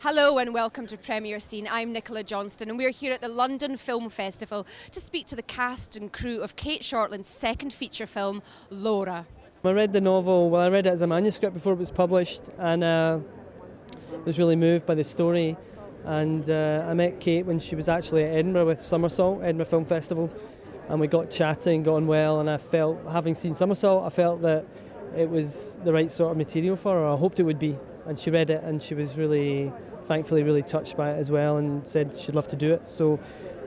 Hello and welcome to Premiere Scene. I'm Nicola Johnston and we're here at the London Film Festival to speak to the cast and crew of Cate Shortland's second feature film, Laura. I read the novel, I read it as a manuscript before it was published, and was really moved by the story. And I met Cate when she was actually at Edinburgh with Somersault, Edinburgh Film Festival, and we got chatting, got on well, and I felt, having seen Somersault, I felt that it was the right sort of material for her. I hoped it would be. And she read it and she was really, thankfully, really touched by it as well and said she'd love to do it. So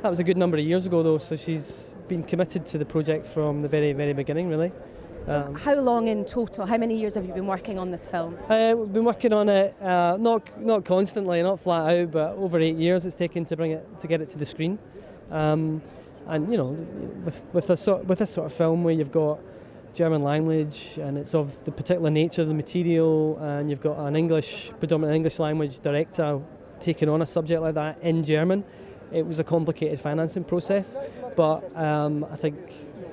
that was a good number of years ago though, so she's been committed to the project from the very, very beginning, really. So how long in total, how many years have you been working on this film? We've been working on it, not constantly, not flat out, but over 8 years it's taken to get it to the screen. And you know, with this sort of film where you've got German language and it's of the particular nature of the material, and you've got an predominant English language director taking on a subject like that in German, it was a complicated financing process, but I think,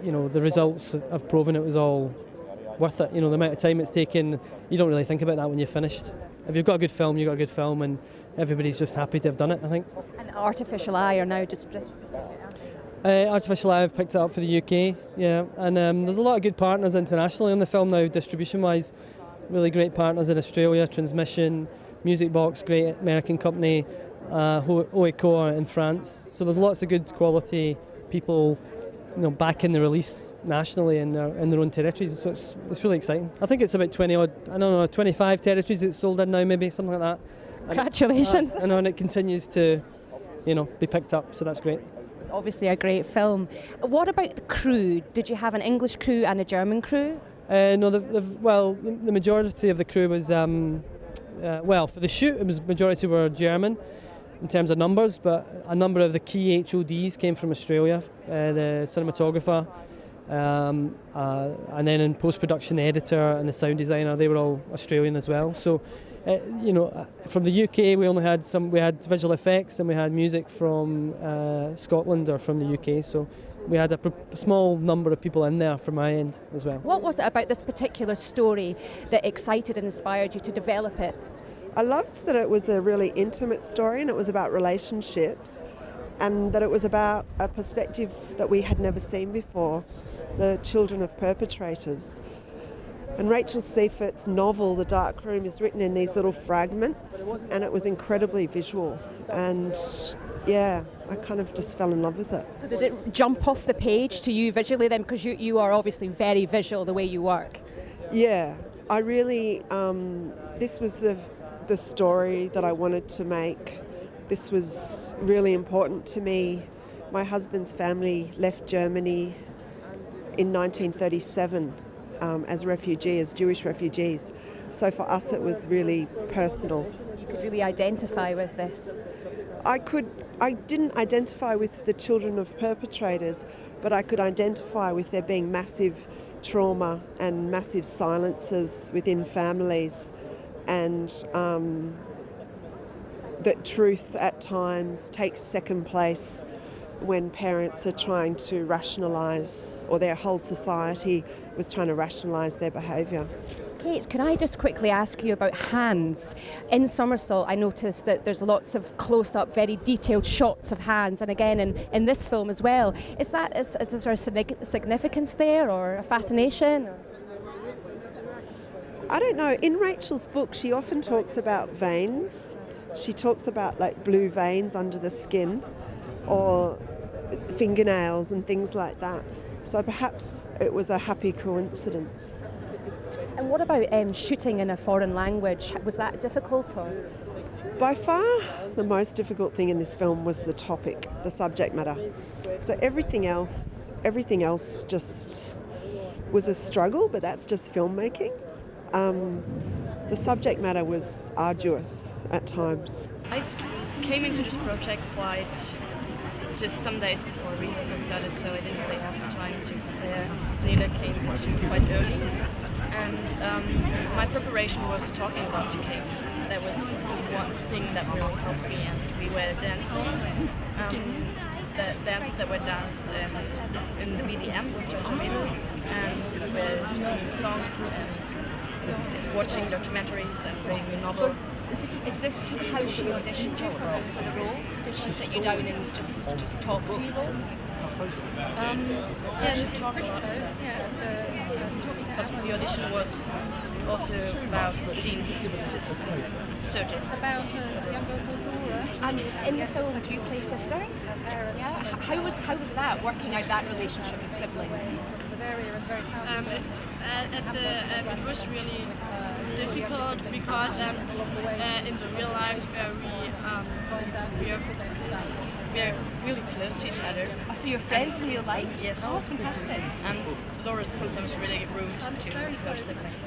you know, the results have proven it was all worth it. You know, the amount of time it's taken, you don't really think about that when you're finished. If you've got a good film, you've got a good film, and everybody's just happy to have done it, I think. And Artificial Eye are now just Artificial Eye have picked it up for the UK, yeah, and there's a lot of good partners internationally on the film now, distribution-wise. Really great partners in Australia, Transmission, Music Box, great American company, Oeco in France. So there's lots of good quality people, you know, backing the release nationally in their own territories. So it's really exciting. I think it's about 25 territories it's sold in now, maybe something like that. Congratulations! And it continues to, you know, be picked up. So that's great. It's obviously a great film. What about the crew? Did you have an English crew and a German crew? No, the majority of the crew was, for the shoot, majority were German in terms of numbers, but a number of the key HODs came from Australia, the cinematographer, and then in post-production, the editor and the sound designer, they were all Australian as well. So, you know, from the UK we had visual effects and we had music from Scotland or from the UK, so we had a small number of people in there from my end as well. What was it about this particular story that excited and inspired you to develop it? I loved that it was a really intimate story and it was about relationships, and that it was about a perspective that we had never seen before, the children of perpetrators. And Rachel Seiffert's novel, The Dark Room, is written in these little fragments, and it was incredibly visual. And yeah, I kind of just fell in love with it. So did it jump off the page to you visually then? Because you are obviously very visual the way you work. Yeah, I really, this was the story that I wanted to make. This was really important to me. My husband's family left Germany in 1937 as Jewish refugees. So for us it was really personal. You could really identify with this. I didn't identify with the children of perpetrators, but I could identify with there being massive trauma and massive silences within families, and that truth at times takes second place when parents are trying to rationalise, or their whole society was trying to rationalise their behaviour. Cate, can I just quickly ask you about hands? In Somersault, I noticed that there's lots of close-up, very detailed shots of hands, and again in this film as well. Is there a significance there, or a fascination? I don't know. In Rachel's book, she often talks about veins. She talks about like blue veins under the skin, or fingernails and things like that. So perhaps it was a happy coincidence. And what about shooting in a foreign language? Was that difficult? Or? By far the most difficult thing in this film was the topic, the subject matter. So everything else just was a struggle, but that's just filmmaking. The subject matter was arduous at times. I came into this project just some days before rehearsal started, so I didn't really have the time to prepare. Nele came to quite early, and my preparation was talking about Cate. That was one thing that really helped me, and we were dancing. The dances that were danced in the BDM with Johnston, and we were singing songs and watching documentaries and reading the novel. Is this how she auditioned you for the roles? Did she sit you down and just talk to you? Yeah, she talked a lot. But the audition was also about scenes, just searching. It's about a young girl called Laura. And in the film, do you play sisters? Yeah. How was that, working out that relationship with siblings? Bavaria and very south. It was really difficult because in the real life we are really close to each other. Oh, so you're friends in real life? Yes. Oh, fantastic. And Laura's sometimes really rude to her siblings.